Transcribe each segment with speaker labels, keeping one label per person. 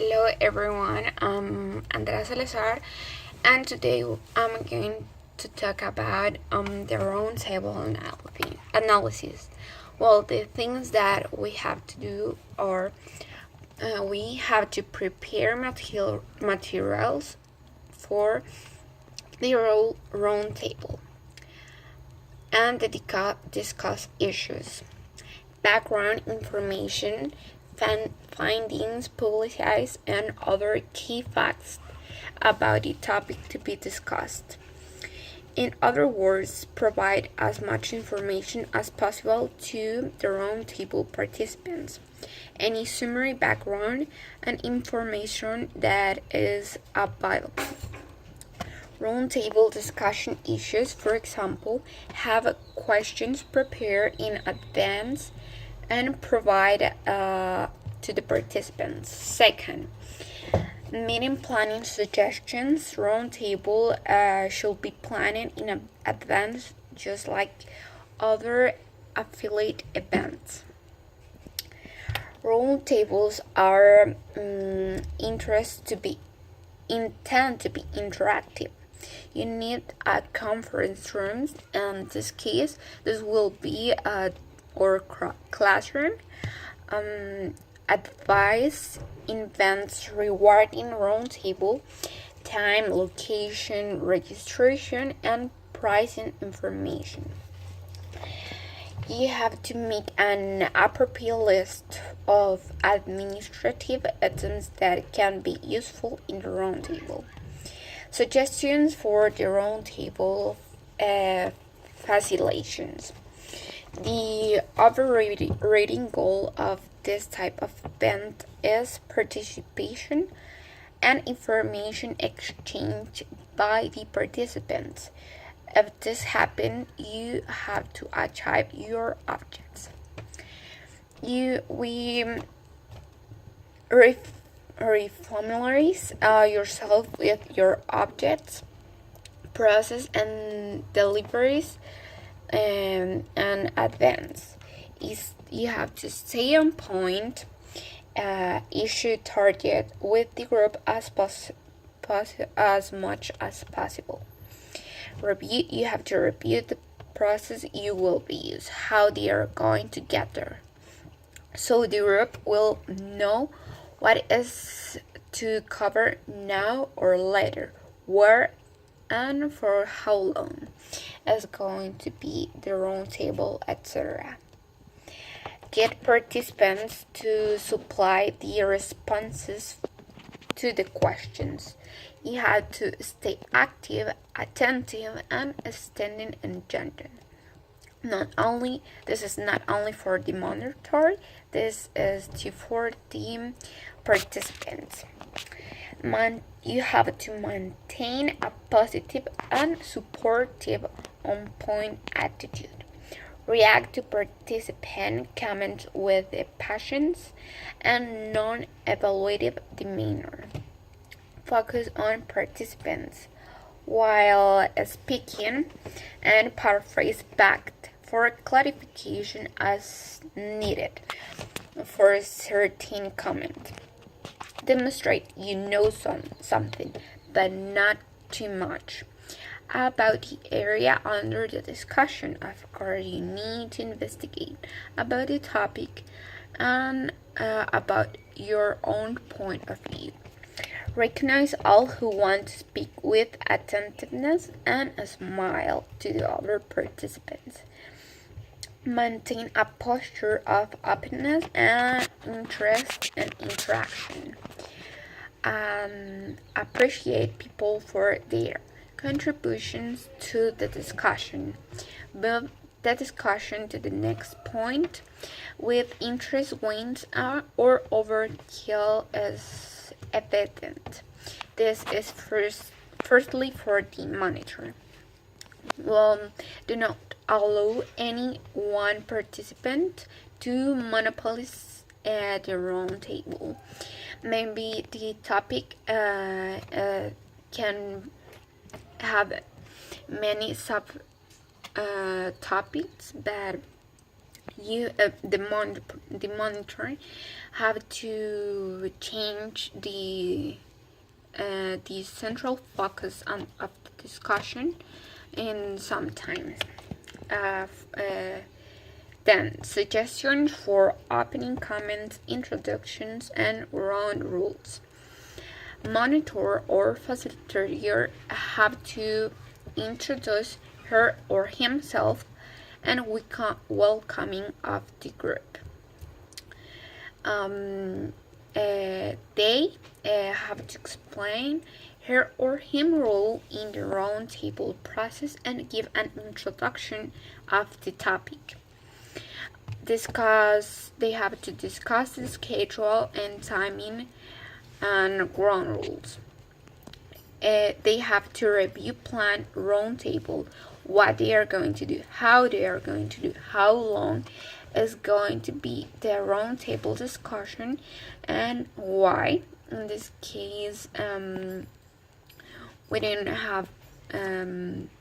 Speaker 1: Hello everyone, I'm Andrea Salazar, and today I'm going to talk about the round table analysis. Well, the things that we have to do are we have to prepare materials for the round table and discuss issues, background information, findings, publicize, and other key facts about the topic to be discussed. In other words, provide as much information as possible to the roundtable participants. Any summary background and information that is available. Roundtable discussion issues, for example, have questions prepared in advance and provide to the participants. Second, meeting planning suggestions. Roundtable should be planned in advance, just like other affiliate events. Roundtables are intended to be interactive. You need a conference room. In this case, this will be our classroom. Advice, events rewarding roundtable, time, location, registration, and pricing information. You have to make an appropriate list of administrative items that can be useful in the roundtable. Suggestions for the roundtable facilitations. The overriding goal of this type of event is participation and information exchange by the participants. If this happens, you have to achieve your objectives. We refamiliarize yourself with your objects, process, and deliveries, and advance. You have to stay on point, issue target with the group as much as possible. You have to review the process you will be using, how they are going to get there, so the group will know what is to cover now or later, where and for how long is going to be the roundtable, etc. Get participants to supply the responses to the questions. You have to stay active, attentive, and standing attention. This is not only for the monitor, this is for the participants. You have to maintain a positive and supportive, on-point attitude. React to participant comments with patience and non-evaluative demeanor. Focus on participants while speaking and paraphrase back for clarification as needed for a certain comment. Demonstrate you know something, but not too much, about the area under the discussion. Of course, you need to investigate about the topic and about your own point of view. Recognize all who want to speak with attentiveness and a smile to the other participants. Maintain a posture of openness and interest and interaction. Appreciate people for their contributions to the discussion. Move the discussion to the next point with interest wins or overkill is evident. This is firstly for the monitor. Do not allow any one participant to monopolize the round table. Maybe the topic can have many sub topics, but the monitor have to change the central focus of the discussion, and sometimes uh, uh, then suggestions for opening comments, introductions, and round rules. Monitor or facilitator have to introduce her or himself and welcoming of the group. They have to explain her or him role in the roundtable process and give an introduction of the topic. They have to discuss the schedule and timing and ground rules. They have to review plan roundtable, what they are going to do, how they are going to do, how long is going to be the roundtable discussion, and why. In this case, we didn't have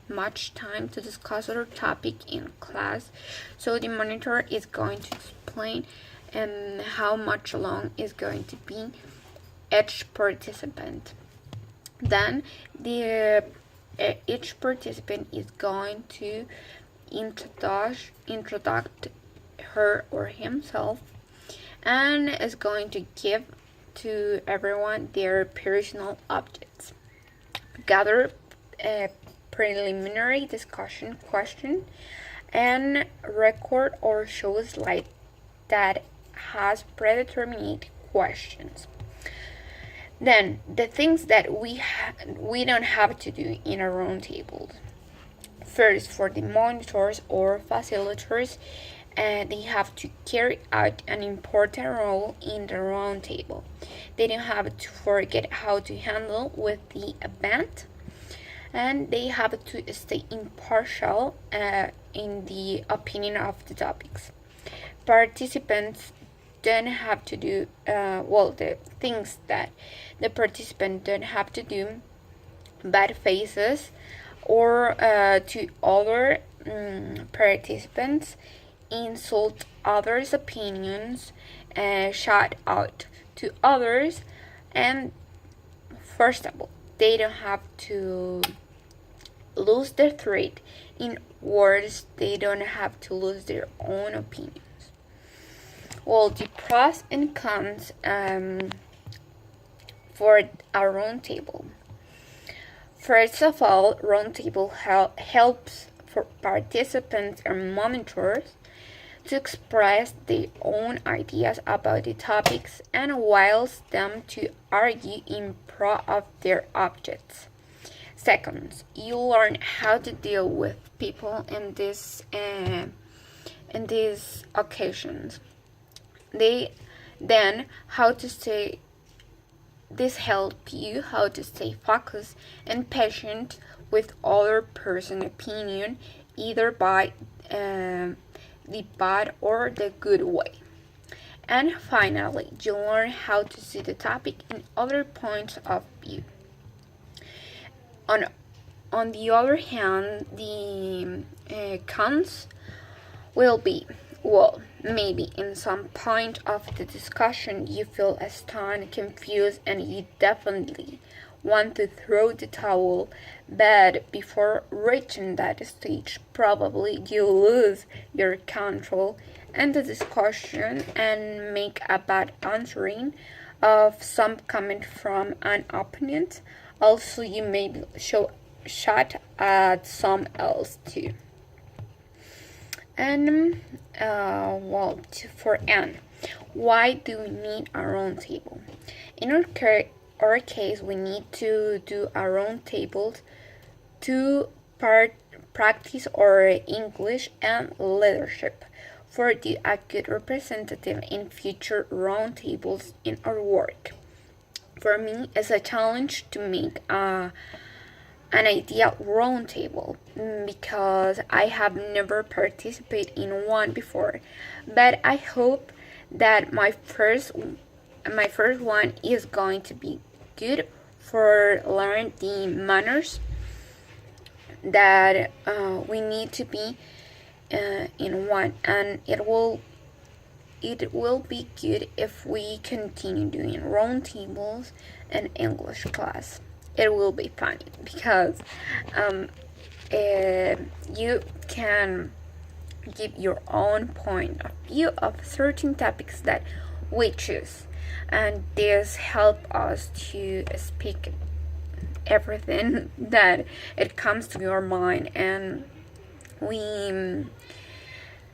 Speaker 1: much time to discuss our topic in class, so the monitor is going to explain how much long is going to be each participant. Then each participant is going to introduce her or himself and is going to give to everyone their personal objects. Gather a preliminary discussion question and record or show a slide that has predetermined questions. Then the things that we don't have to do in a roundtable. First, for the monitors or facilitators, they have to carry out an important role in the roundtable. They don't have to forget how to handle with the event, and they have to stay impartial in the opinion of the topics. Participants don't have to do the things that the participant don't have to do: bad faces or to other participants, insult others' opinions, shout out to others, and first of all, they don't have to lose their thread. In words, they don't have to lose their own opinions. Well, the pros and cons for a roundtable. First of all, roundtable helps for participants and monitors to express their own ideas about the topics and allows them to argue in pro of their objects. Second, you learn how to deal with people in these occasions. This help you how to stay focused and patient with other person's opinion, either by the bad or the good way. And finally, you learn how to see the topic in other points of view. On the other hand, the cons will be, well, maybe in some point of the discussion you feel stunned, confused, and you definitely want to throw the towel, but before reaching that stage, probably you lose your control and the discussion and make a bad answering of some comment from an opponent. Also, you may shot at some else too. And for Anne, why do we need a round table? In our case, we need to do a round table to practice our English and leadership for a good representative in future round tables in our work. For me, it's a challenge to make an ideal round table because I have never participated in one before, but I hope that my first one is going to be good for learn the manners that we need to be in one, and it will be good if we continue doing round tables in English class. It will be funny because you can give your own point of view of certain topics that we choose, and this help us to speak everything that it comes to your mind, and we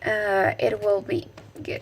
Speaker 1: it will be good.